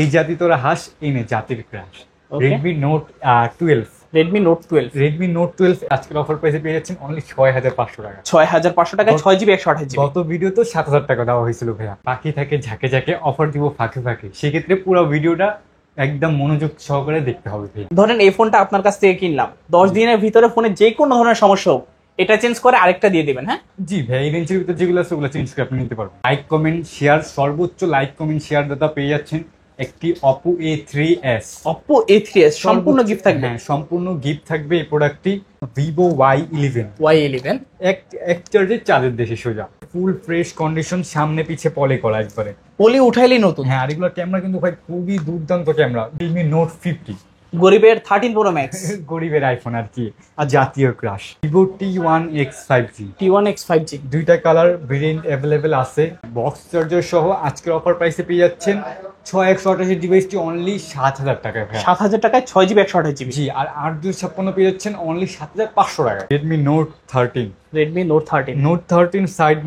এই জাতি তোরা হাস এনে জাতির crush. Redmi Note 12। Redmi Note 12 আজকের অফার প্রাইসে পেয়ে যাচ্ছেন অনলি 6500 টাকা। 6500 টাকায় 6GB 128GB। গত ভিডিও তো 7000 টাকা দেওয়া হয়েছিল ভাইয়া। বাকি থাকে ঝাঁকে ঝাঁকে অফার দিব ফাঁকে ফাঁকে, সেক্ষেত্রে পুরো ভিডিওটা একদম মনোযোগ সহকারে দেখতে হবে ভাইয়া। ধরেন এই ফোনটা আপনার কাছ থেকে কিনলাম, 10 দিনের ভিতরে ফোনে যে কোনো ধরনের সমস্যা হোক এটা চেঞ্জ করে আরেকটা দিয়ে দিবেন। হ্যাঁ জি ভাইয়া, এই রেঞ্জের ভিতরে যেগুলো আছে ওগুলো চেঞ্জ করে আপনি নিতে পারবেন। লাইক কমেন্ট শেয়ার, সর্বোচ্চ লাইক কমেন্ট শেয়ার দাতা পেয়ে যাচ্ছেন একটি Oppo A3s। Oppo A3s সম্পূর্ণ গিফট থাকবে। হ্যাঁ, সম্পূর্ণ গিফট থাকবে এই প্রোডাক্টটি। Vivo Y11 এক চার্জে চাঁদের দেশে সোজা, ফুল ফ্রেশ কন্ডিশন, সামনে পিছে পলি করা একবারে। পলি উঠাইলেই নতুন। হ্যাঁ, আর এগুলোর ক্যামেরা কিন্তু ভাই খুবই দুর্দান্ত ক্যামেরা। Realme Note 50 গরিবের 13 Pro Max, গরিবের আইফোন আর কি, জাতীয় crush. Vivo T1X 5G। T1X 5G দুইটা কালার ভেরিয়েন্ট অ্যাভেলেবেল আছে। বক্স চার্জার সহ আজকের অফার প্রাইসে পেয়ে যাচ্ছেন 6128 ডিভাইসটি অনলি 7000 টাকায় ভাই। 7000 টাকায় 6GB 128GB। জি, আর 8256 পেয়ে যাচ্ছেন অনলি 7500 টাকায়। Redmi Note 13। Note 13 side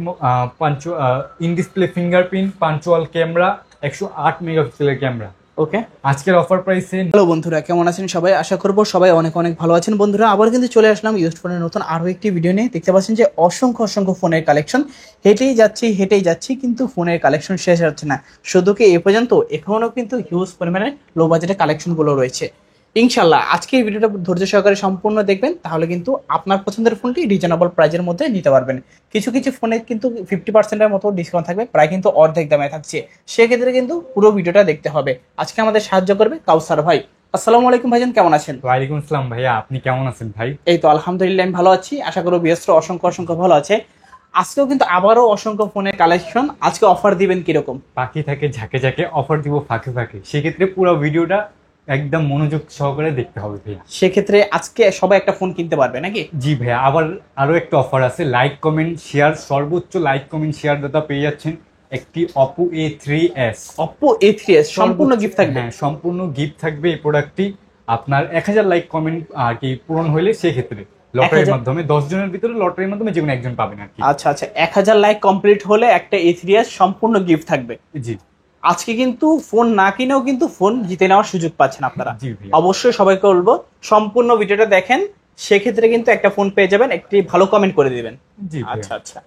in display fingerprint, punctual camera, 108 মেগাপিক্সেলের ক্যামেরা। ওকে, আজকের অফার প্রাইসে। হ্যালো বন্ধুরা, কেমন আছেন সবাই? আশা করবো সবাই অনেক অনেক ভালো আছেন। বন্ধুরা আবার কিন্তু চলে আসলাম ইউজড ফোনের নতুন আরো একটি ভিডিও নিয়ে। দেখতে পাচ্ছেন যে অসংখ্য ফোনের কালেকশন, হেঁটেই যাচ্ছি কিন্তু ফোনের কালেকশন শেষ হচ্ছে না। শুধু কি এ পর্যন্ত, এখনো কিন্তু হিউজ পরিমাণে লো বাজেটের কালেকশন গুলো রয়েছে। ইনশাল্লাহ আজকে এই ভিডিওটা ধৈর্য সহকারে সম্পূর্ণ দেখবেন, তাহলে কিন্তু আপনার পছন্দের ফোনটি রিজনেবল প্রাইজের মধ্যে নিতে পারবেন। কিছু ফোনে কিন্তু 50%-এর মতো ডিসকাউন্ট থাকবে, প্রায় কিন্তু অর্ধেক দামে থাকছে। সেক্ষেত্রে কিন্তু পুরো ভিডিওটা দেখতে হবে। আজকে আমাদের সাহায্য করবে কাউসার ভাই। আসসালামু আলাইকুম ভাইজান, কেমন আছেন? ওয়ালাইকুম আসসালাম ভাইয়া, আপনি কেমন আছেন ভাই? এই তো আলহামদুলিল্লাহ আমি ভালো আছি। আশা করি বিএসর অসংখ্য ভালো আছে। আজকেও কিন্তু আবারও অসংখ্য ফোনের কালেকশন। আজকে অফার দিবেন কিরকম? বাকি থাকে ঝাঁকে ঝাঁকে অফার দিব ফাঁকে ফাঁকে, সেক্ষেত্রে পুরো ভিডিওটা একদম মনোযোগ সহকারে দেখতে হবে ভাইয়া। সেক্ষেত্রে আজকে সবাই একটা ফোন কিনতে পারবে নাকি? জি ভাইয়া, আবার আরো একটা অফার আছে। লাইক কমেন্ট শেয়ার, সর্বোচ্চ লাইক কমেন্ট শেয়ার দাতা পেয়ে যাচ্ছেন একটি Oppo A3s। সম্পূর্ণ গিফট থাকবে। হ্যাঁ, সম্পূর্ণ গিফট থাকবে এই প্রোডাক্টটি। আপনার 1000 লাইক কমেন্ট আর কি পূরণ হলে সেক্ষেত্রে লটারির মাধ্যমে 10 জনের ভিতরে লটারির মাধ্যমে যে কোনো একজন পাবেন আর কি। আচ্ছা, 1000 লাইক কমপ্লিট হলে একটা A3s সম্পূর্ণ গিফট থাকবে। জি, আজকে কিন্তু ফোন না কিনেও কিন্তু ফোন জিতে নেওয়ার সুযোগ পাচ্ছেন আপনারা। জি ভাইয়া, অবশ্যই সবাইকে বলবো সম্পূর্ণ ভিডিওটা দেখেন, সেক্ষেত্রে কিন্তু একটা ফোন পেয়ে যাবেন, একটি ভালো কমেন্ট করে দিবেন। জি ভাইয়া। আচ্ছা,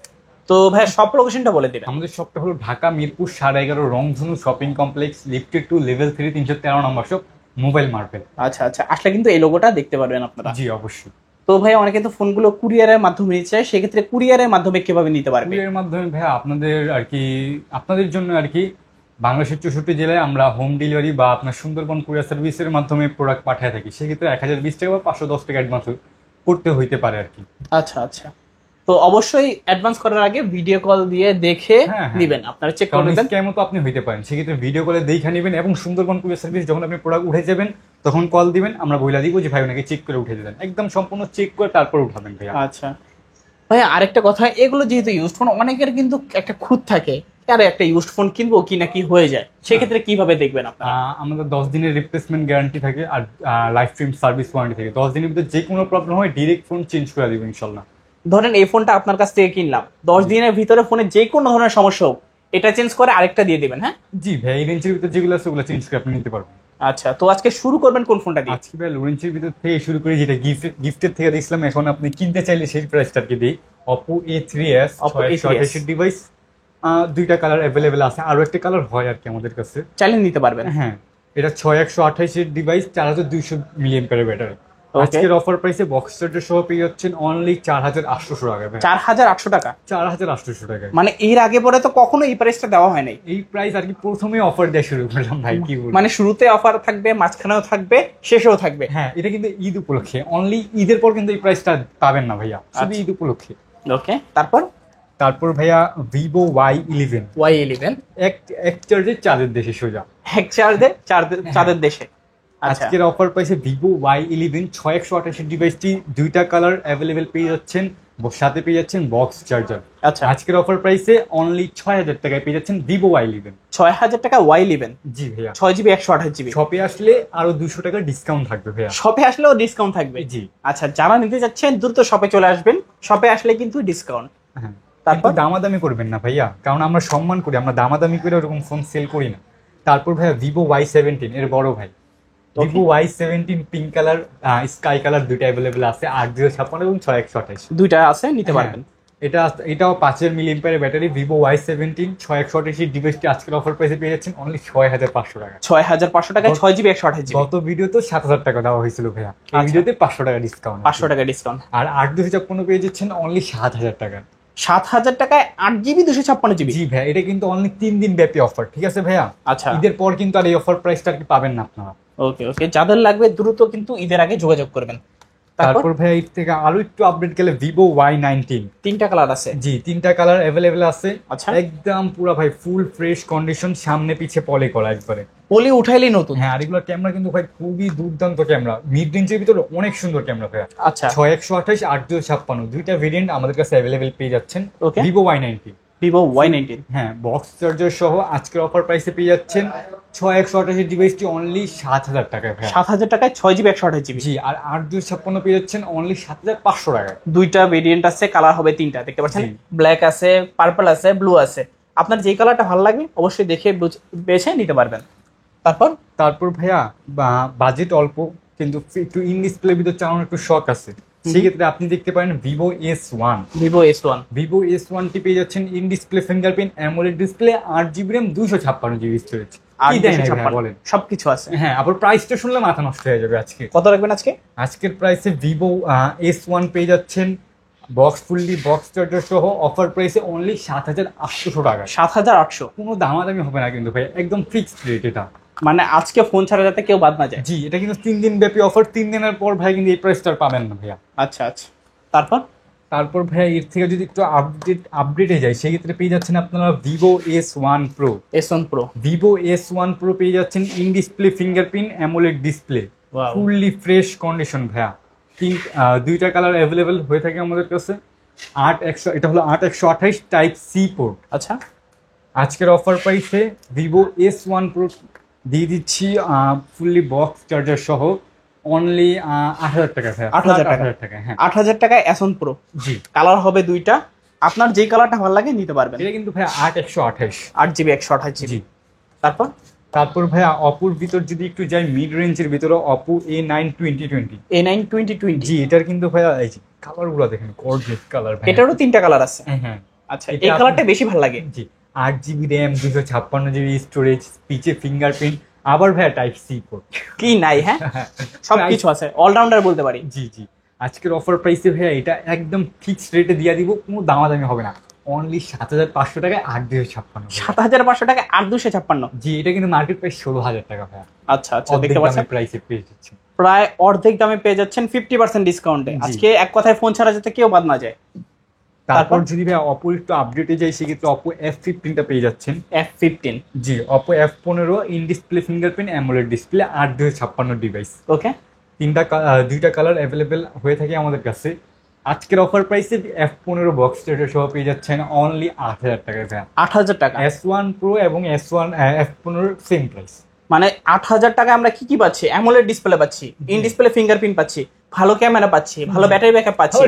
তো ভাই সব লোকেশনটা বলে দিবেন। আমাদের শপটা হলো Dhaka Mirpur 11.5 Rongdhonu shopping complex, lifted to level 3, 313 number shop, mobile market. আচ্ছা, আসলে কিন্তু এই লোগোটা দেখতে পারবেন আপনারা। জি অবশ্যই। তো ভাই অনেকে কিন্তু ফোনগুলো কুরিয়ারের মাধ্যমে নিতে চায়, সেক্ষেত্রে কুরিয়ারের মাধ্যমে কিভাবে নিতে পারবে? কুরিয়ারের মাধ্যমে ভাইয়া আপনাদের জন্য আর কি বাংলাদেশের 64 জেলায় আমরা হোম ডেলিভারি বা আপনার সুন্দরবন কুরিয়ার সার্ভিসের মাধ্যমে প্রোডাক্ট পাঠিয়ে থাকি। সেক্ষেত্রে 1020 টাকা বা 510 টাকা অ্যাডভান্স করতে হইতে পারে আর কি। আচ্ছা, তো অবশ্যই অ্যাডভান্স করার আগে ভিডিও কল দিয়ে দেখে নেবেন, আপনারা চেক করে নেবেন। কেমন তো আপনি হইতে পারেন, সেক্ষেত্রে ভিডিও কলে দেখে নেবেন এবং সুন্দরবন কুরিয়ার সার্ভিস যখন আপনি প্রোডাক্ট উঠে যাবেন তখন কল দিবেন, আমরা বইলা দিব যে ভাই ওনাকে চেক করে উঠে দেবেন, একদম সম্পূর্ণ চেক করে তারপর উঠাবেন ভাইয়া। আচ্ছা ভাইয়া, আরেকটা কথা, এগুলো যেহেতু ইউজড ফোন, অনেকের কিন্তু একটা খুঁত থাকে, আরে একটা ইউজড ফোন কিনবো কি না কি হয়ে যায়, সেক্ষেত্রে কিভাবে দেখবেন আপনারা? আমাদের 10 দিনের রিপ্লেসমেন্ট গ্যারান্টি থাকে আর লাইফ টাইম সার্ভিস ওয়ারেন্টি থাকে। 10 দিনের ভিতরে যে কোনো প্রবলেম হয় ডিরেক্ট ফোন চেঞ্জ করে দিব ইনশাল্লাহ। ধরেন এই ফোনটা আপনার কাছ থেকে কিনলাম, 10 দিনের ভিতরে ফোনে যে কোনো ধরনের সমস্যা হোক এটা চেঞ্জ করে আরেকটা দিয়ে দিবেন। হ্যাঁ জি ভাই, এই রেঞ্জের ভিতরে যেগুলো আছে ওগুলো চেঞ্জ করে আপনি নিতে পারবেন। আচ্ছা, তো আজকে শুরু করবেন কোন ফোনটা দিয়ে? আজকে ভাই রেঞ্জের ভিতর থেকে শুরু করে যেটা গিফটের থেকে দেখছিলাম, এখন আপনি কিনতে চাইলে সেই প্রাইসটা কি দিই। Oppo A3s ডিভাইস, দুইটা কালার অ্যাভেলেবেল আছে, আরো একটা কালার হয় আর কি আমাদের কাছে, চাইলে নিতে পারবেন। হ্যাঁ, এটা 6128 ডিভাইস, 4200 মিলিঅ্যাম্পিয়ারের ব্যাটারি। আজকের অফার প্রাইসে বক্স চার্জার সহ পেয়ে যাচ্ছেন অনলি 4800 টাকা। 4800 টাকা? 4800 টাকা, মানে এর আগে পরে তো কখনো এই প্রাইসটা দেওয়া হয় নাই। এই প্রাইস আর কি প্রথমে অফার দেওয়া শুরু করলাম ভাই, কি বলবো, মানে শুরুতে অফার থাকবে, মাঝখানেও থাকবে, শেষেও থাকবে। হ্যাঁ, এটা কিন্তু ঈদ উপলক্ষে, অনলি ঈদের পর কিন্তু এই প্রাইসটা পাবেন না ভাইয়া, শুধু ঈদ উপলক্ষে। ওকে, তারপর ভাইয়া Vivo Y11 এক চার্জে চাঁদের দেশে সোজা, এক চার্জে চাঁদের দেশে। আজকের অফার প্রাইসে Vivo Y11 6128 ডিভাইসটি দুইটা কালার অ্যাভেলেবেল পেয়ে যাচ্ছেন, সাথে পেয়ে যাচ্ছেন বক্স চার্জার। আচ্ছা, আজকের অফার প্রাইসে অনলি 6000 টাকায় পেয়ে যাচ্ছেন Vivo Y11। 6000 টাকা Y11? জি ভাইয়া, 6GB 128GB। শপে আসলে আরো 200 টাকা ডিসকাউন্ট থাকবে ভাইয়া। শপে আসলেও ডিসকাউন্ট থাকবে? জি। আচ্ছা, যারা নিতে যাচ্ছেন দ্রুত শপে চলে আসবেন, শপে আসলে কিন্তু ডিসকাউন্ট। হ্যাঁ, তারপর দামাদামি করবেন না ভাইয়া, কারণ আমরা সম্মান করি, আমরা দামাদামি করে ওরকম ফোন সেল করি না। তারপর ভাইয়া ভিভো Y17 এর বড় ভাই, Vivo Y17 pink colour sky colour দুইটা অ্যাভেলেবেল আছে, 8056 এবং 6128। দুইটা আছে, নিতে পারবেন। এটাও 5000 মিলিঅ্যাম্পিয়ারের ব্যাটারি। ভিভো Y17 6128 ডিভাইসটি আজকের অফার প্রাইসে পেয়ে যাচ্ছেন অনলি 6500 টাকা। 6500 টাকায় 6GB 128GB। গত ভিডিওতে 7000 টাকা দেওয়া হয়েছিল ভাইয়া, এই ভিডিওতে 500 টাকা ডিসকাউন্ট, 500 টাকা ডিসকাউন্ট। আর 8256 পেয়ে যাচ্ছেন অনলি 7000 টাকা। 7000 টাকায় 8GB 256GB। জি ভাইয়া, এটা কিন্তু অনলি 3 দিন ব্যাপী অফার, ঠিক আছে ভাইয়া? আচ্ছা, ঈদের পর কিন্তু আর এই অফার প্রাইসটা আর কি পাবেন না আপনারা। ওকে ওকে, যাদের লাগবে দ্রুত কিন্তু ঈদের আগে যোগাযোগ করবেন। তারপর ভাইয়া এর থেকে আরো একটু আপডেট গেলে ভিভো Y19, তিনটা কালার আছে। জি 3টা কালার অ্যাভেলেবেল আছে। আচ্ছা, একদম পুরো ভাই ফুল ফ্রেশ কন্ডিশন, সামনে পিছে পলি করা একবারে, পলি উঠাইলেই নতুন। হ্যাঁ, আর এগুলোর ক্যামেরা কিন্তু ভাই খুবই দুর্দান্ত ক্যামেরা, মিড রেঞ্জের ভিতরে অনেক সুন্দর ক্যামেরা ভাইয়া। আচ্ছা, 6128 8256 দুইটা ভেরিয়েন্ট আমাদের কাছে অ্যাভেলেবেল পেয়ে যাচ্ছেন। ওকে, ভিভো Y19, ভিভো Y19, হ্যাঁ, বক্স চার্জার সহ আজকের অফার প্রাইসে পেয়ে যাচ্ছেন 6128 ডিভাইসটি অনলি 7000 টাকায় ভাইয়া। 7000 টাকায় 6GB 128GB। জি, আর 8256 পেয়ে যাচ্ছেন অনলি 7500 টাকায়। দুইটা ভেরিয়েন্ট আছে, কালার হবে তিনটা, দেখতে পাচ্ছেন, জি। ব্ল্যাক আছে, পার্পল আছে, ব্লু আছে। আপনার যে কালারটা ভালো লাগবে অবশ্যই দেখে বেছে নিতে পারবেন। তারপর ভাইয়া বাজেট অল্প কিন্তু একটু ইন ডিসপ্লে ভিতর চালানোর একটু শখ আছে, সেক্ষেত্রে আপনি দেখতে পারেন ভিভো S1। ভিভো S1 টি পেয়ে যাচ্ছেন in display fingerprint AMOLED display, 8GB RAM 256GB storage, কি দেয় না ভাইয়া বলেন, সবকিছু আছে। হ্যাঁ, আবার প্রাইসটা শুনলে মাথা নষ্ট হয়ে যাবে। কত রাখবেন আজকে? আজকের প্রাইসে ভিভো S1 পেয়ে যাচ্ছেন ফুললি বক্স চার্জার সহ অফার প্রাইসে অনলি 7800 টাকা। 7800, কোনো দামাদামি হবে না কিন্তু ভাই, একদম ফিক্সড রেট এটা। মানে আজকে ফোন ছাড়া যাতে কেউ বাদ না যায়। জি, এটা কিন্তু 3 দিন ব্যাপী অফার, 3 দিনের পর ভাই কিন্তু এই প্রাইসটা পাবেন না ভাইয়া। আচ্ছা আচ্ছা, তারপর ভাইয়া এর থেকে যদি একটু আপডেটে যায়, সেক্ষেত্রে পেয়ে যাচ্ছেন আপনারা Vivo S1 Pro। Vivo S1 Pro পেয়ে যাচ্ছেন in display fingerprint AMOLED display, fully fresh condition ভাইয়া। দুইটা কালার অ্যাভেলেবেল হয়ে থাকে আমাদের কাছে। এটা হলো 8128 টাইপ সি পোর্ট। আচ্ছা, আজকের অফার প্রাইসে ভিভো S1 Pro দিয়ে দিচ্ছি ফুললি বক্স চার্জার সহ অনলি 8000 টাকা ভাইয়া। 8000 টাকা, হ্যাঁ, 8000 টাকায় S1 Pro। জি, কালার হবে দুইটা, আপনার যেই কালারটা ভালো লাগে নিতে পারবেন। এটা কিন্তু ভাইয়া 8128, 8GB 128GB। জি। তারপর ভাইয়া অপোর ভিতর যদি একটু যাই, মিড রেঞ্জের ভিতরে অপো A9 2020। A9 2020, জি, এটার কিন্তু ভাইয়া এই যে কালারগুলো দেখেন, গর্জিয়াস কালার ভাই। এটারও তিনটা কালার আছে। হ্যাঁ, আচ্ছা, এই কালারটা বেশি ভালো লাগে। জি, 8GB RAM 256GB স্টোরেজ, পিছে ফিঙ্গারপ্রিন্ট, আবার ভাইয়া টাইপ সি পোর্ট, কি নাই? হ্যাঁ, সবকিছু আছে, অলরাউন্ডার বলতে পারি। জি। আজকের অফার প্রাইসে ভাইয়া এটা একদম ফিক্সড রেটে দিয়ে দিব, কোনো দামাদামি হবে না, অনলি 7500 টাকায় 8256। 7500 টাকায় 8256। জি, এটা কিন্তু মার্কেট প্রাইস 16000 টাকা ভাইয়া। আচ্ছা আচ্ছা, দেখতে পাচ্ছেন প্রাইসে পেয়ে যাচ্ছেন, প্রায় অর্ধেক দামে পেয়ে যাচ্ছেন 50% ডিসকাউন্টে। আজকে এক কথায় ফোন ছাড়া যাতে কেউ বাদ না যায়। তারপর যদি ভাই অপো একটু আপডেটে যাই, সেক্ষেত্রে অপো F15টা পেয়ে যাচ্ছেন। F15, জি, Oppo F15 in display fingerprint AMOLED display, 8256 device. Okay, দুইটা কালার অ্যাভেলেবেল হয়ে থাকে আমাদের কাছে। আজকের অফার প্রাইসে F15 বক্স চার্জার সহ পেয়ে যাচ্ছেন অনলি 8000 টাকা ভাইয়া। 8000 টাকা। S1 Pro এবং F15 সেম প্রাইস। মানে 8000 টাকা আমরা কি পাচ্ছি? অ্যামোলেড ডিসপ্লে পাচ্ছি, ইন ডিসপ্লে ফিঙ্গারপ্রিন্ট পাচ্ছি, ভালো ক্যামেরা পাচ্ছি, ভালো ব্যাটারি ব্যাকআপ পাচ্ছি,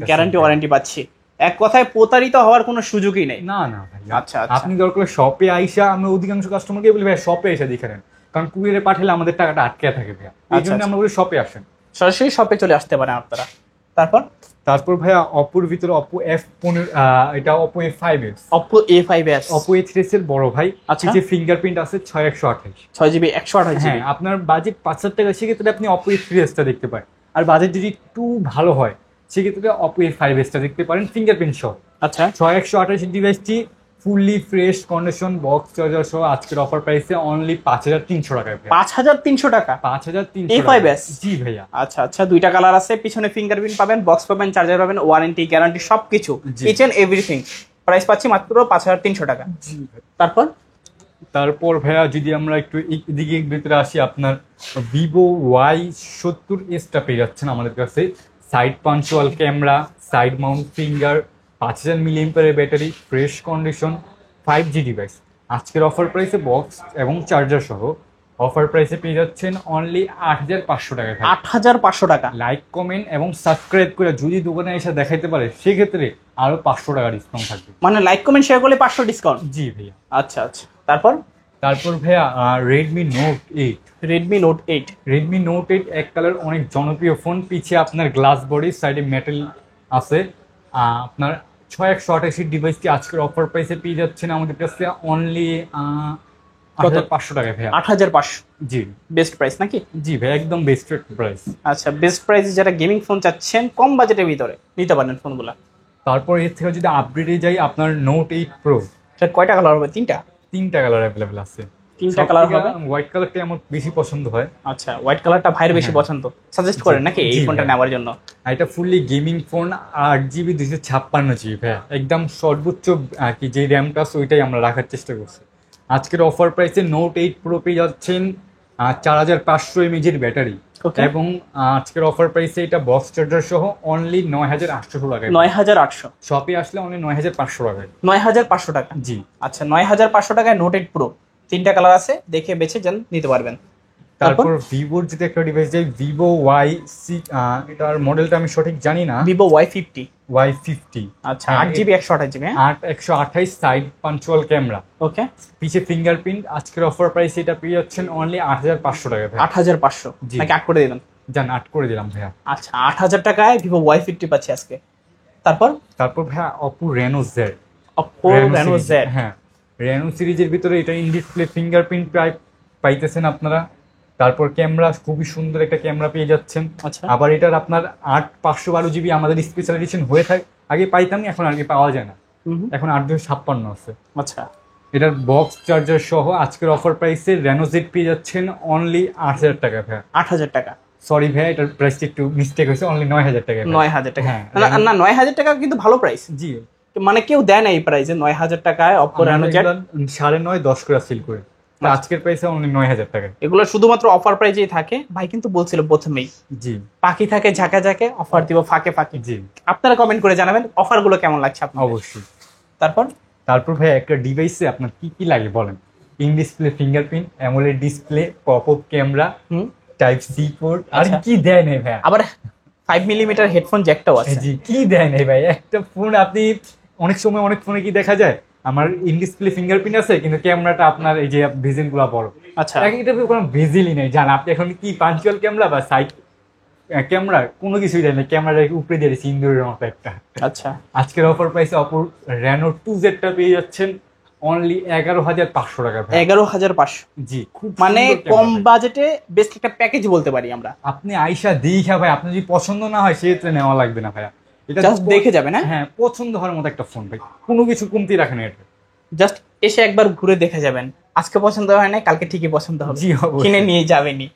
গ্যারান্টি ওয়ারেন্টি পাচ্ছি। এক কথায় প্রতারিত হওয়ার কোনো সুযোগই নেই। না ভাই। আচ্ছা, আপনি দরকার শপে আইসা, আমরা অধিকাংশ কাস্টমারকে বলি ভাই শপে এসে দেখে নেন, কারণ কুরিয়ারে পাঠালে আমাদের টাকাটা আটকে থাকে ভাইয়া, এই জন্য আমরা বলি শপে আসেন, সরাসরি শপে চলে আসতে পারেন আপনারা। তারপর ভাইয়া অপোর ভিতরে অপো F15, এটা Oppo A5s, Oppo A5s, Oppo A3s এর বড় ভাই। আচ্ছা, যে ফিঙ্গারপ্রিন্ট আছে 6128, 6GB 128GB। হ্যাঁ, আপনার বাজেট 5000 টাকা, সেক্ষেত্রে আপনি অপো A3sটা দেখতে পারেন। আর বাজেট যদি একটু ভালো হয়, সেক্ষেত্রে অপো A5sটা দেখতে পারেন ফিঙ্গারপ্রিন্ট সহ। আচ্ছা, 6128 ডিভাইসটি fully fresh condition box charger সহ আজকের অফার প্রাইসে অনলি 5300 টাকায়। 5300 টাকা 5300 A5s। জি ভাইয়া। আচ্ছা, দুইটা কালার আছে, পিছনে ফিঙ্গারপ্রিন্ট পাবেন, বক্স পাবেন, চার্জার পাবেন, ওয়ারেন্টি গ্যারান্টি সবকিছু, ইচ এন্ড এভরিথিং। প্রাইস পাচ্ছি মাত্র 5300 টাকা। জি ভাই। তারপর ভাইয়া যদি আমরা একটু এদিকে ভিতরে আসি, আপনার ভিভো Y70sটা পেয়ে যাচ্ছেন আমাদের কাছে। সাইড পাঞ্চুয়াল ক্যামেরা, সাইড মাউন্ট ফিঙ্গার, 5000 মিলিঅ্যাম্পিয়ারের battery, fresh condition, 5G device. আজকের অফার প্রাইসে বক্স এবং চার্জার সহ অফার প্রাইসে পেয়ে যাচ্ছেন অনলি 8500 টাকা। 8500 টাকা। লাইক, কমেন্ট এবং সাবস্ক্রাইব করে যদি দোকানে এসে দেখাইতে পারে, সেক্ষেত্রে আরো 500 টাকা ডিসকাউন্ট থাকবে। মানে লাইক কমেন্ট শেয়ার করলে 500 ডিসকাউন্ট? জি ভাইয়া। আচ্ছা, তারপর তারপর ভাইয়া Redmi note 8। Redmi note 8। Redmi note 8 এক কালার অনেক জনপ্রিয় ফোন, পিছিয়ে আপনার গ্লাস বডি, সাইডে মেটাল আছে। আপনার 6128 ডিভাইসটি আজকের অফার প্রাইসে পেয়ে যাচ্ছেন আমাদের কাছে অনলি 8500 টাকায় ভাইয়া। 8500। জি বেস্ট প্রাইস নাকি? জি ভাই, একদম বেস্ট প্রাইস। আচ্ছা, বেস্ট প্রাইসে যারা গেমিং ফোন চাচ্ছেন কম বাজেটের ভিতরে নিতে পারেন ফোনগুলো। তারপর এর থেকে যদি আপগ্রেডে যাই, আপনার নোট 8 প্রো, স্যার কয়টা কালার হবে? তিনটা কালার অ্যাভেলেবেল আছে। তিনটা কালার হবে। হোয়াইট কালারটা আমার বেশি পছন্দ হয়। আচ্ছা, হোয়াইট কালারটা ভাইয়ের বেশি পছন্দ, সাজেস্ট করেন নাকি এই জি ফোনটা ভাই। নেওয়ার জন্য? আর এটা fully gaming phone, 8GB 256GB ভাইয়া, একদম সর্বোচ্চ কি যে র্যামটা আছে ওইটাই আমরা রাখার চেষ্টা করছি। আজকের অফার প্রাইসে নোট 8 প্রো পেয়ে যাচ্ছেন 4500 mAh ব্যাটারি, Okay. এবং আজকের অফার প্রাইসে এটা বক্স চার্জার সহ অনলি 9800 টাকায়। 9800। শপে আসলে অনলি 9500 টাকায়। 9500 টাকা। জি। আচ্ছা, 9500 টাকায় নোট 8 প্রো, তিনটা কালার আছে, দেখে বেছে যান, নিতে পারবেন। তারপর ভিভোর যদি একটা ডিভাইস যাই, ভিভো Y6, এটার মডেলটা আমি সঠিক জানি না। Vivo Y50। Y50। আচ্ছা, হ্যাঁ, 8GB 128GB। 128 সাইড পাঞ্চুয়াল ক্যামেরা, ওকে। পিছে ফিঙ্গারপ্রিন্ট। আজকের অফার প্রাইস এটা পেয়ে যাচ্ছেন অনলি 8500 টাকা ভাই। 8500 জি। নাকি 8 করে দিবেন? জান 8 করে দিলাম ভাইয়া। আচ্ছা, 8000 টাকায় ভিভো Y50 পাচ্ছি আজকে। তারপর ভাইয়া Oppo Reno Z। Oppo Reno Z। হ্যাঁ, Reno সিরিজের ভিতরে এটা ইন ডিসপ্লে ফিঙ্গারপ্রিন্ট পাইতেছেন আপনারা। তারপর ক্যামেরা, খুবই সুন্দর একটা ক্যামেরা পেয়ে যাচ্ছেন। আচ্ছা। আবার এটার আপনার 512GB আমাদের স্পেশাল এডিশন হয়ে থাকে, আগে পাইতাম, এখন আগে পাওয়া যায় না, এখন 8256 আছে। আচ্ছা, এটার বক্স চার্জার সহ আজকের অফার প্রাইসে Reno Z পেয়ে যাচ্ছেন অনলি 8000 টাকা ভাইয়া। 8000 টাকা। সরি ভাইয়া, এটার প্রাইসটা একটু মিস্টেক হয়েছে, অনলি 9000 টাকা। 9000 টাকা। হ্যাঁ, না 9000 টাকা কিন্তু ভালো প্রাইস। জি, মানে কেউ দেয় না এই প্রাইসে 9000 টাকায় Oppo Reno Z। 9.5 10 করে সেল করে, আজকের প্রাইসে অনলি 9000 টাকা। এগুলো শুধুমাত্র অফার প্রাইজেই থাকে, ভাই কিন্তু বলছিল প্রথমেই। জি, পাখি থাকে ঝাঁকে ঝাঁকে, অফার দিব ফাঁকে ফাঁকে। জি, আপনারা কমেন্ট করে জানাবেন অফার গুলো কেমন লাগছে আপনার। অবশ্যই। তারপর ভাই একটা ডিভাইসে আপনার কি কি লাগে বলেন? In display fingerprint, AMOLED display, pop up camera, type C port, আর আচ্ছা। কি দেয় নাই ভাই? আবার 5mm হেডফোন জ্যাকটাও আছে। জি, কি দেয় নাই ভাই? একটা ফোন আপনি অনেক সময় অনেক ফোনে কি দেখা যায়, আমার ইন ডিসপ্লে ফিঙ্গারপ্রিন্ট আছে কিন্তু ক্যামেরাটা আপনার এই যে ভিজেন গুলা বড়। আচ্ছা, এটা কোনো ভিজিলই নেই, জান আপনি এখন কি পাঞ্চুয়াল ক্যামেরা বা সাইড ক্যামেরা কোনো কিছুই দেয় না, ক্যামেরা উপরে দিয়ে সিন্দুরের মতো একটা। আচ্ছা, আজকের অফার প্রাইসে Oppo Reno 2Z টা পেয়ে যাচ্ছেন অনলি 11500 টাকা ভাই। 11500। জি, খুব মানে সুন্দর কম ক্যামেরা। বাজেটে বেস্ট একটা প্যাকেজ বলতে পারি আমরা। আপনি আইসা দেখা ভাই, আপনার যদি পছন্দ না হয় সেক্ষেত্রে নেওয়া লাগবে না ভাইয়া। এটা জাস্ট দেখে যাবেন। হ্যাঁ, পছন্দ হওয়ার মতো একটা ফোন ভাই, কোনো কিছু কমতি রাখে না এটা। জাস্ট এসে একবার ঘুরে দেখে যাবেন, আজকে পছন্দ হয় না কালকে ঠিকই পছন্দ হবে, জি, অবশ্যই। কিনে নিয়ে যাবেনই।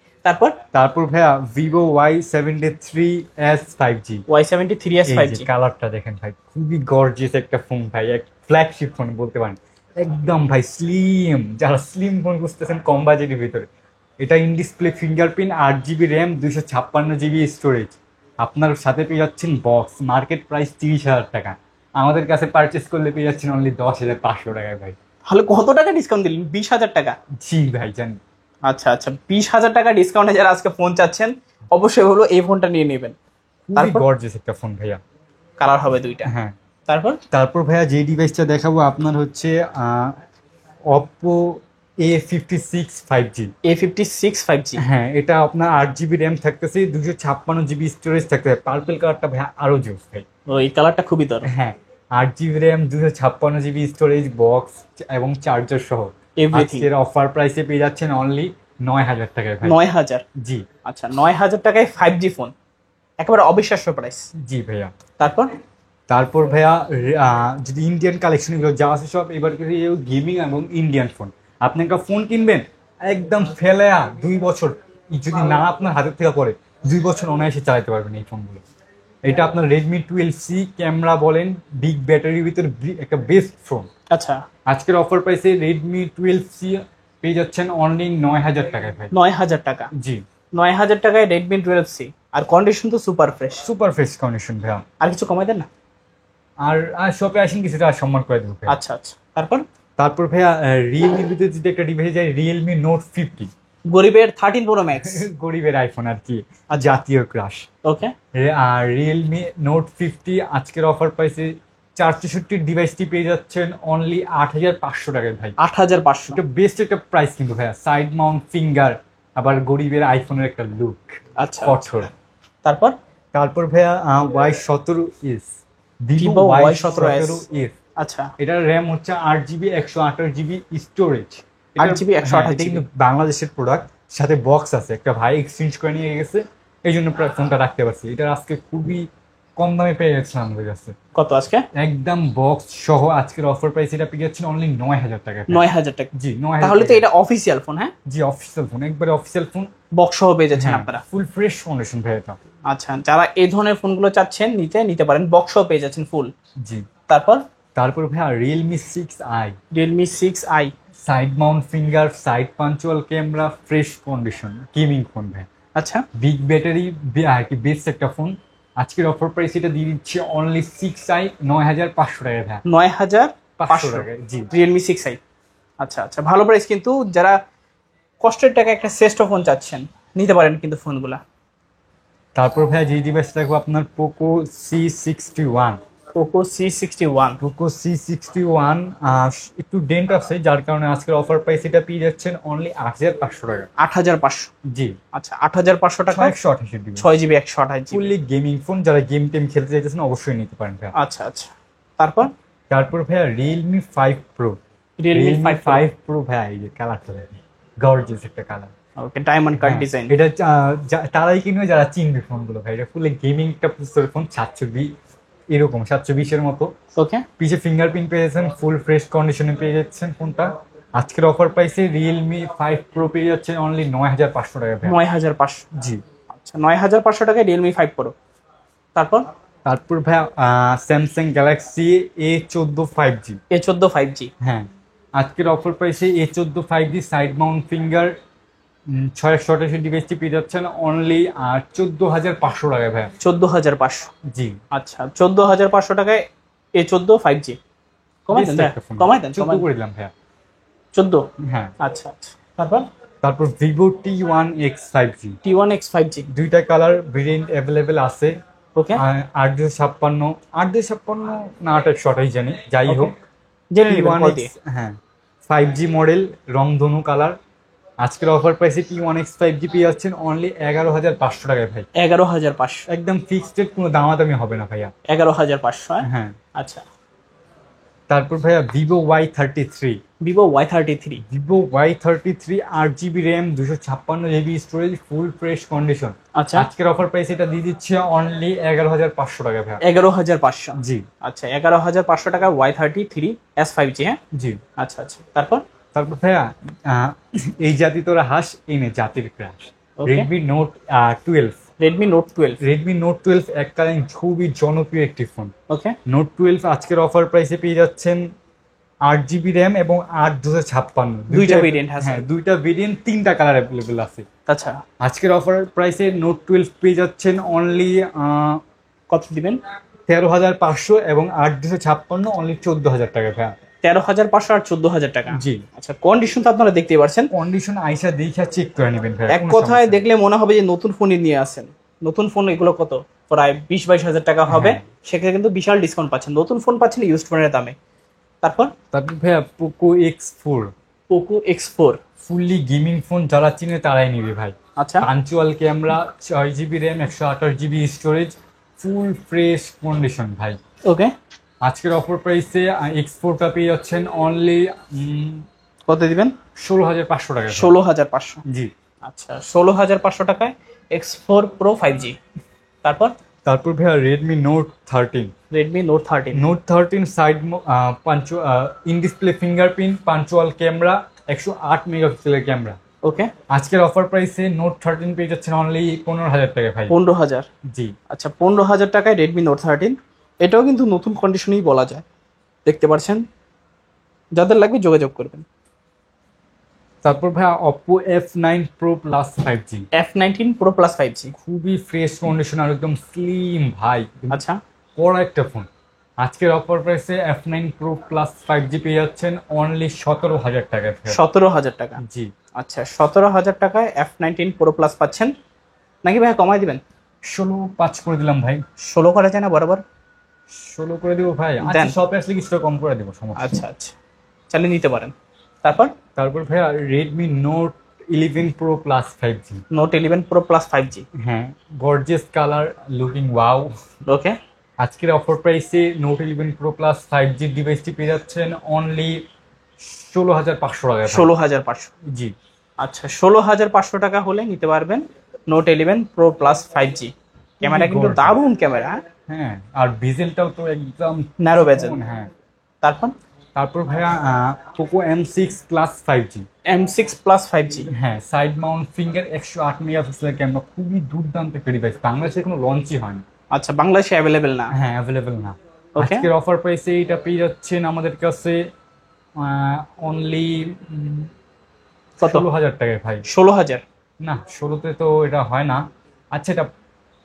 তারপর ভাইয়া Vivo Y73s 5G। Y73s 5G কালারটা দেখেন ভাই, খুবই গর্জিয়াস একটা ফোন ভাই, এক ফ্ল্যাগশিপ ফোন বলতে পারেন। একদম ভাই স্লিম, যারা স্লিম ফোন খুঁজতেছেন কম বাজেটের ভিতরে, এটা in display fingerprint, 8GB RAM, 256GB storage. আপনার সাথে পেয়ে যাচ্ছেন বক্স, মার্কেট প্রাইস 30,000 টাকা, আমাদের কাছে পারচেস করলে পেয়ে যাচ্ছেন অনলি 10,500 টাকায় ভাই। তাহলে কত টাকা ডিসকাউন্ট দিলেন? 20,000 টাকা। জি ভাই, জানি। আচ্ছা, 20,000 টাকা ডিসকাউন্টে যারা আজকে ফোন চাচ্ছেন অবশ্যই হলো এই ফোনটা নিয়ে নেবেন। খুবই গর্জিয়াস একটা ফোন ভাইয়া, কালার হবে 2টা। হ্যাঁ। তারপর ভাইয়া যে ডিভাইসটা দেখাবো আপনার হচ্ছে Oppo A56 5G। A56 5G। হ্যাঁ, এটা আপনার 8GB র্যাম থাকতেছে, 256GB স্টোরেজ থাকতেছে। পার্পল কালারটা ভাইয়া আরো জোস ভাই, ওই কালারটা খুবই দরকার। হ্যাঁ, 8GB RAM, 256GB storage, box এবং চার্জার সহ এভরিথিং। আজকের অফার প্রাইসে পেয়ে যাচ্ছেন অনলি 9,000 টাকায় ভাই। 9,000? জি। আচ্ছা, 9,000 টাকায় 5G ফোন, একেবারে অবিশ্বাস্য প্রাইস। জি ভাইয়া। তারপর ভাইয়া যদি ইন্ডিয়ান কালেকশন গুলো যা আছে সব এবার গেমিং এবং ইন্ডিয়ান ফোন। আপনি একটা ফোন কিনবেন একদম ফেলেয়া 2 বছর যদি না আপনার হাতের থেকে পড়ে, 2 বছর অনায়াসে চালাতে পারবেন এই ফোনগুলো। এটা আপনার Redmi 12C, ক্যামেরা বলেন, বিগ ব্যাটারির ভিতরে একটা বেস্ট ফোন। আচ্ছা, আজকের অফার প্রাইসে Redmi 12C পেয়ে যাচ্ছেন অনলি 9,000 টাকায় ভাই। 9,000 টাকা? জি, 9,000 টাকায় Redmi 12C, আর কন্ডিশন তো super fresh. Super fresh condition ভাইয়া। আর কিছু কমাই দেন না? আর শপে আসেন, কিছুটা সম্মান করে দেবো। আচ্ছা, তারপর ভাইয়া রিয়েলমির ভিতরে যদি একটা ডিভাইস যায়, Realme Note 50। গরিবের 13 Pro Max। গরিবের আইফোন আর কি, জাতীয় ক্রাশ। ওকে। আর Realme Note 50 আজকের অফার প্রাইসে 464 ডিভাইসটি পেয়ে যাচ্ছেন অনলি 8,500 টাকায় ভাই। 8,500। এটা বেস্ট একটা প্রাইস কিন্তু ভাইয়া, সাইড মাউন্ট ফিঙ্গার, আবার গরিবের আইফোনের একটা লুক, আচ্ছা কঠোর। তারপর তারপর ভাইয়া Y17s, Vivo Vivo Y17s। Y17s। আচ্ছা এটার র্যাম হচ্ছে 8 GB, 128 GB storage. 8 GB 128 GB কিন্তু বাংলাদেশের প্রোডাক্ট, সাথে বক্স আছে, একটা ভাই এক্সচেঞ্জ করে নিয়ে গেছে, এই জন্য ফোনটা রাখতে পারছি। এটা আজকে খুবই কম দামে পেয়ে যাচ্ছিলাম আমাদের কাছে, কত আজকে? একদম বক্স সহ। আজকের অফার প্রাইস এটা পেয়ে যাচ্ছেন অনলি 9,000 টাকা। 9,000 টাকা? জি 9,000। তাহলে তো এটা অফিসিয়াল ফোন? হ্যাঁ জি অফিসিয়াল ফোন, একবারে অফিসিয়াল ফোন, বক্স সহ পেয়ে যাচ্ছেন আপনারা। ফুল ফ্রেশ কন্ডিশন ভাই এটা। আচ্ছা, যারা এই ধরনের ফোনগুলো চাচ্ছেন নিতে পারেন, বক্স সহ পেয়ে যাচ্ছেন ফুল। জি তারপর ভাইয়া Realme 6i, Realme 6i, side mount finger, side পাঞ্চুয়াল camera, fresh condition, gaming phone ভাই। আচ্ছা বিগ ব্যাটারি, আর কি বেস্ট একটা ফোন। আজকের অফার প্রাইস এটা দিয়ে দিচ্ছে অনলি 6i 9,500 টাকা ভাই। 9,500 টাকা। জি Realme 6i। আচ্ছা ভালো প্রাইস কিন্তু। যারা কষ্টের টাকা একটা শ্রেষ্ঠ ফোন চাচ্ছেন নিতে পারেন কিন্তু ফোনগুলা। তারপর ভাই যে ডিভাইস রাখবো আপনার পোকো C61। পোকো C61 একটু ডেন্ট আছে, যার কারণে আজকের অফার প্রাইস এটা পেয়ে যাচ্ছেন অনলি 8,500 টাকা। 8,500? জি আচ্ছা 8,500 টাকা, 128 GB, 6GB 128GB, fully gaming phone. যারা গেম টেম খেলতে চাইতেছেন অবশ্যই নিতে পারেন ভাই। আচ্ছা তারপর ভাইয়া Realme 5 Pro। Realme 5 Pro ভাইয়া, এই যে কালারটা গর্জিয়াস একটা কালার। ওকে, ডায়মন্ড কাট ডিজাইন। এটা তারাই কিনবে যারা চিনবে ফোনগুলো ভাই। এটা ফুল গেমিং একটা প্রসেসর ফোন, 720 এরকম 720 এর মতো। ওকে, পিছে ফিঙ্গারপ্রিন্ট পেয়ে যাচ্ছেন, ফুল ফ্রেশ কন্ডিশনে পেয়ে যাচ্ছেন ফোনটা। আজকের অফার প্রাইসে Realme 5 Pro পেয়ে যাচ্ছেন অনলি 9,500 টাকা ভাই। 9,500? জি আচ্ছা 9,500 টাকায় Realme 5 Pro। তারপর ভাইয়া Samsung Galaxy A14 5G। A14 5G, হ্যাঁ, আজকের অফার প্রাইসে A14 5G side mount finger 628 ডিভাইসটি পেয়ে যাচ্ছেন অনলি 14,500 টাকায় ভাই। 14,500? জি আচ্ছা 14,500 টাকায় A14 5G। কমাই দেন 14 করে দিলাম ভাইয়া। 14? হ্যাঁ। আচ্ছা তারপর Vivo T1X 5G। T1X 5G দুইটা কালার ভেরিয়েন্ট অ্যাভেলেবেল আছে। ওকে, 8,256 না 8,128 জানি, যাই হোক। T1X, হ্যাঁ 5G মডেল, রংধনু কালার। আজকের অফার প্রাইসে T1X 5G পেয়ে যাচ্ছেন অনলি 11,500 টাকায় ভাই। 11,500? একদম ফিক্সড রেট, কোনো দামাদামি হবে না ভাইয়া। 11,500? হ্যাঁ। আচ্ছা, তারপর ভাইয়া Vivo Y33। Vivo Y33? Vivo Y33 8GB RAM, 256GB storage, ফুল ফ্রেশ কন্ডিশন। আচ্ছা, আজকের অফার প্রাইস এটা দিয়ে দিচ্ছে অনলি 11,500 টাকা ভাইয়া। 11,500? জি আচ্ছা 11,500 টাকা Y33 S5G। হ্যাঁ জি। আচ্ছা তারপর ভাইয়া এই জাতি তোরা হাস, এনে জাতির crush, Redmi Note 12। Redmi Note 12 এককালীন খুবই জনপ্রিয় একটি ফোন। ওকে, Note 12 আজকের অফার প্রাইসে পেয়ে যাচ্ছেন 8GB র্যাম এবং 8,256। দুইটা ভেরিয়েন্ট আছে? হ্যাঁ দুইটা ভেরিয়েন্ট, 3টা কালার অ্যাভেলেবেল আছে। আচ্ছা, আজকের অফার প্রাইসে Note 12 পেয়ে যাচ্ছেন অনলি কত দিবেন? 13,500 এবং 8,256 অনলি 14,000 টাকা ভাইয়া। 13,500 আর 14,000 টাকা? জি। আচ্ছা, কন্ডিশন তো আপনারা দেখতেই পাচ্ছেন, কন্ডিশন আইসা দেখা চেক করে নেবেন ভাই। এক কথায় দেখলে মনে হবে যে নতুন ফোনই নিয়ে আসেন। নতুন ফোন এগুলো কত, প্রায় 20-22 টাকা হবে। সেক্ষেত্রে কিন্তু বিশাল ডিসকাউন্ট পাচ্ছেন, নতুন ফোন পাচ্ছেন ইউজড ফোনের দামে। তারপর ভাইয়া Poco X4। Fully gaming phone, যারা চিনে তারাই নিবে ভাই। আচ্ছা, punctual camera, 6GB RAM, 128GB storage, ফুল ফ্রেশ কন্ডিশন ভাই। ওকে, আজকের অফার প্রাইসে X4টা পেয়ে যাচ্ছেন অনলি কত দিবেন? 16,500 টাকা। 16,500? জি। আচ্ছা 16,500 টাকায় X4 Pro 5G। তারপর ভাইয়া Redmi Note 13। Note 13 side in display fingerprint, punctual camera, 108 মেগাপিক্সেলের ক্যামেরা। ওকে, আজকের অফার প্রাইসে Note 13 পেয়ে যাচ্ছেন অনলি 15,000 টাকা ভাই। 15,000? জি। আচ্ছা 15,000 টাকায় Redmi Note 13। এটাও কিন্তু নতুন কন্ডিশনেই বলা যায়, দেখতে পাচ্ছেন। যাদের লাগবে যোগাযোগ করবেন। তারপর ভাইয়া Oppo F9 Pro Plus 5G। F19 Pro Plus 5G খুবই ফ্রেশ কন্ডিশন আর একদম স্লিম ভাই। আচ্ছা, বড় একটা ফোন। আজকের অফার প্রাইসে F9 Pro Plus 5G পেয়ে যাচ্ছেন অনলি 17,000 টাকা। 17,000 টাকা? জি। আচ্ছা 17,000 টাকায় F19 Pro Plus পাচ্ছেন নাকি ভাই? কমাই দিবেন? 16,500 করে দিলাম ভাই। 16 করা যায় না বরাবর? 16 করে দিব ভাই, আচ্ছা দেন। শপে আসলে কিছুটা কম করে দিব, সমস্যা নেই। আচ্ছা আচ্ছা, চালিয়ে নিতে পারেন। তারপর তারপর ভাইয়া Redmi note 11 pro plus 5G। Note 11 pro plus 5G। হ্যাঁ, গর্জিয়াস কালার, লুকিং ওয়াও। ওকে, আজকের অফার প্রাইসে নোট 11 প্রো প্লাস 5G ডিভাইসটি পেয়ে যাচ্ছেন অনলি 16,500 টাকায় ভাই। 16,500। জি। আচ্ছা, 16,500 টাকা হলে নিতে পারবেন note 11 pro plus 5G। Camera কিন্তু gorgeous। দারুণ ক্যামেরা। হ্যাঁ, আর বেজেলটাও তো একদম ন্যারো বেজেল। হ্যাঁ। তারপর তারপর ভাইয়া Poco M6 plus 5G। M6 plus 5G। হ্যাঁ, সাইড মাউন্ট ফিঙ্গার 108 মেগাপিক্সেলের ক্যামেরা, খুবই দুর্দান্ত একটা ডিভাইস, বাংলাদেশে কোনো লঞ্চই হয়নি। আচ্ছা, বাংলাদেশে অ্যাভেলেবেল না। হ্যাঁ, অ্যাভেলেবেল না। Okay। আজকের অফার প্রাইসে এটা পেয়ে যাচ্ছেন আমাদের কাছে অনলি কত? 16,000 টাকায় ভাই। 16,000। না, 16তে তো এটা হয় না। আচ্ছা, এটা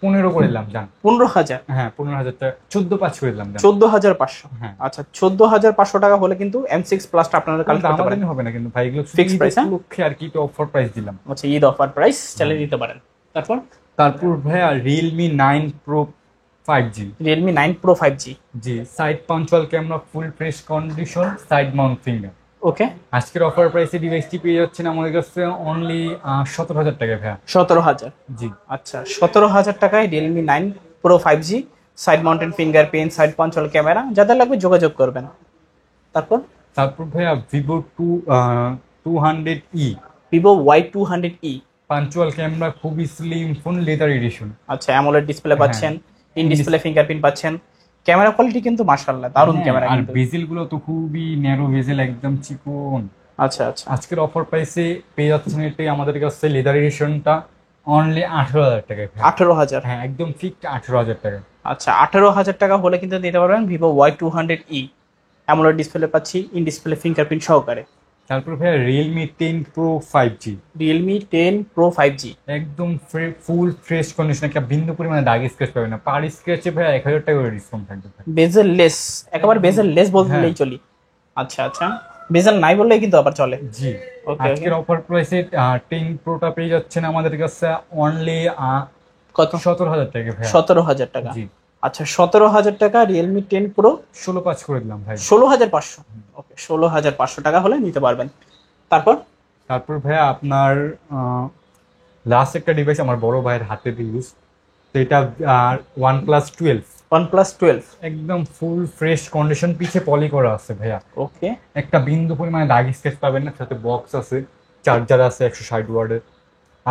15 করে দিলাম জান। 15,000। হ্যাঁ, 15,000 টাকা, 14,500 করে দিলাম জান। 14,500। হ্যাঁ। আচ্ছা, 14,500 টাকা হলে কিন্তু M6 প্লাসটা আপনারা কালেক্ট করতে পারেন। আমাদের হবে না কিন্তু ভাই, এগুলো Fixed price, হ্যাঁ? লক্ষ্যে আর কি, তো অফার প্রাইস দিলাম। আচ্ছা, ঈদ অফার প্রাইস চালিয়ে দিতে পারেন। তারপর তারপর ভাইয়া Realme 9 Pro 5G। Realme 9 Pro 5G। জি, সাইড পাঞ্চুয়াল camera, full fresh condition, side mount finger. Okay, আজকের অফার প্রাইসে ডিভাইসটি পেয়ে যাচ্ছেন আমাদের কাছে অনলি 17,000 টাকায় ভাইয়া। 17,000। জি। আচ্ছা, 17,000 টাকায় Realme 9 Pro 5G, side mountain fingerprint, side পাঞ্চুয়াল ক্যামেরা, যাদের লাগবে যোগাযোগ করবেন। তারপর তারপর ভাইয়া Vivo 200E। Vivo Y200E। Punctual camera, খুবই স্লিম ফোন, লেদার এডিশন। আচ্ছা, অ্যামোলেড ডিসপ্লে পাচ্ছেন, ইন ডিসপ্লে ফিঙ্গারপ্রিন্ট পাচ্ছেন। ক্যামেরা কোয়ালিটি কিন্তু মাশাআল্লাহ দারুণ ক্যামেরা আর কিন্তু। বেজেল গুলো তো খুবই ন্যারো বেজেল, একদম চিকন। আচ্ছা আচ্ছা, আজকের অফার প্রাইসে পেয়ে যাচ্ছেন এটাই আমাদের কাছে লেদার এডিশনটা অনলি 18,000 টাকায় ভাই। 18,000। হ্যাঁ, একদম ফিক্সড 18,000 টাকা। আচ্ছা, 18,000 টাকা হলে কিন্তু নিতে পারবেন Vivo Y200E। অ্যামোলেড ডিসপ্লে পাচ্ছি, ইন ডিসপ্লে ফিঙ্গারপ্রিন্ট সহকারে। তারপর ভাইয়া Realme 10 pro 5G। Realme 10 Pro 5G। একদম ফুল ফ্রেশ কন্ডিশন, একটা বিন্দু পরিমাণে দাগ স্ক্র্যাচ পাবে না। পার স্ক্র্যাচে ভাই 1,000 টাকা করে ডিসকাউন্ট থাকবে ভাই। বেজেল লেস, একেবারে বেজেল লেস বললেই হ্যাঁ। চলি। আচ্ছা আচ্ছা, বেজেল নাই বললেই কিন্তু আবার চলে। জি। Okay, আজকের অফার প্রাইসে 10 প্রোটা পেয়ে যাচ্ছেন আমাদের কাছে অনলি কত? 17,000 টাকা ভাই। 17,000 টাকা। জি। আচ্ছা, 17,000 টাকা Realme 10 Pro 16,500 করে দিলাম ভাই। 16,500। ওকে, 16,500 টাকা হলে নিতে পারবেন। তারপর তারপর ভাইয়া আপনার লাস্ট একটা ডিভাইস আমার বড় ভাইয়ের হাতে ইউজ, তো এটা OnePlus 12। OnePlus 12। একদম ফুল ফ্রেশ কন্ডিশন, পিছে পলি করা আছে ভাইয়া। ওকে, একটা বিন্দু পরিমাণে দাগ স্কেচ পাবেন না, সাথে বক্স আছে, চার্জার আছে 160 ওয়াটের।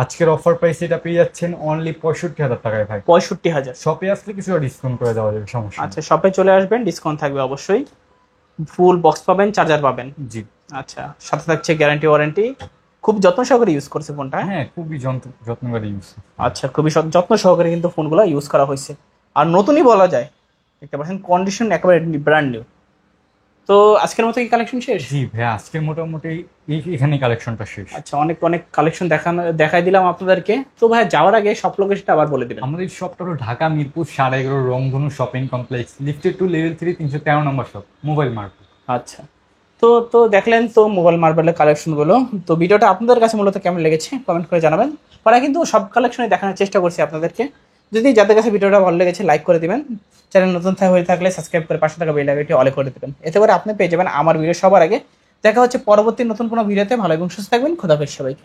আজকের অফার প্রাইস এটা পেয়ে যাচ্ছেন অনলি 65,000 টাকায় ভাই। 65,000। শপে আসলে কিছুটা ডিসকাউন্ট করে দেওয়া যাবে, সমস্যা নেই। আচ্ছা, শপে চলে আসবেন, ডিসকাউন্ট থাকবে অবশ্যই। ফুল বক্স পাবেন, চার্জার পাবেন। জি। আচ্ছা, সাথে থাকছে গ্যারান্টি ওয়ারেন্টি। খুব যত্ন সহকারে ইউজ করছে ফোনটা। হ্যাঁ, খুবই যত্ন করে ইউজ। আচ্ছা, খুবই যত্ন সহকারে কিন্তু ফোনগুলো ইউজ করা হয়েছে, আর নতুনই বলা যায়। দেখতে পাচ্ছেন কন্ডিশন একেবারে ব্র্যান্ড নিউ। তো আজকের মতো কি কালেকশন শেষ? জি ভাইয়া, আজকের মোটামুটি এখানে কালেকশনটা শেষ। আচ্ছা, অনেক অনেক কালেকশন দেখাই দিলাম আপনাদেরকে। তো ভাই, যাওয়ার আগে সব লোকেশনটা আবার বলে দিবেন। আমাদের শপটা হলো Dhaka Mirpur 11.5 Rongdhonu shopping complex, lifted to level 3, 313 number shop, mobile market. আচ্ছা, তো তো দেখলেন তো মোবাইল মার্বেলের কালেকশনগুলো। তো ভিডিওটা আপনাদের কাছে মূলত কেমন লেগেছে কমেন্ট করে জানাবেন। পরে কিন্তু সব কালেকশনে দেখানোর চেষ্টা করছি আপনাদেরকে। যদি যাদের কাছে ভিডিওটা ভালো লেগেছে লাইক করে দিবেন, চ্যানেল নতুন হয়ে থাকলে সাবস্ক্রাইব করে পাশে থাকা বেল আইকনটি অলে করে দিবেন। এতে করে আপনি পেয়ে যাবেন আমার ভিডিও সবার আগে। দেখা হচ্ছে পরবর্তী নতুন কোনো ভিডিওতে। ভালো এবং সুস্থ থাকবেন। খোদা হাফেজ সবাইকে।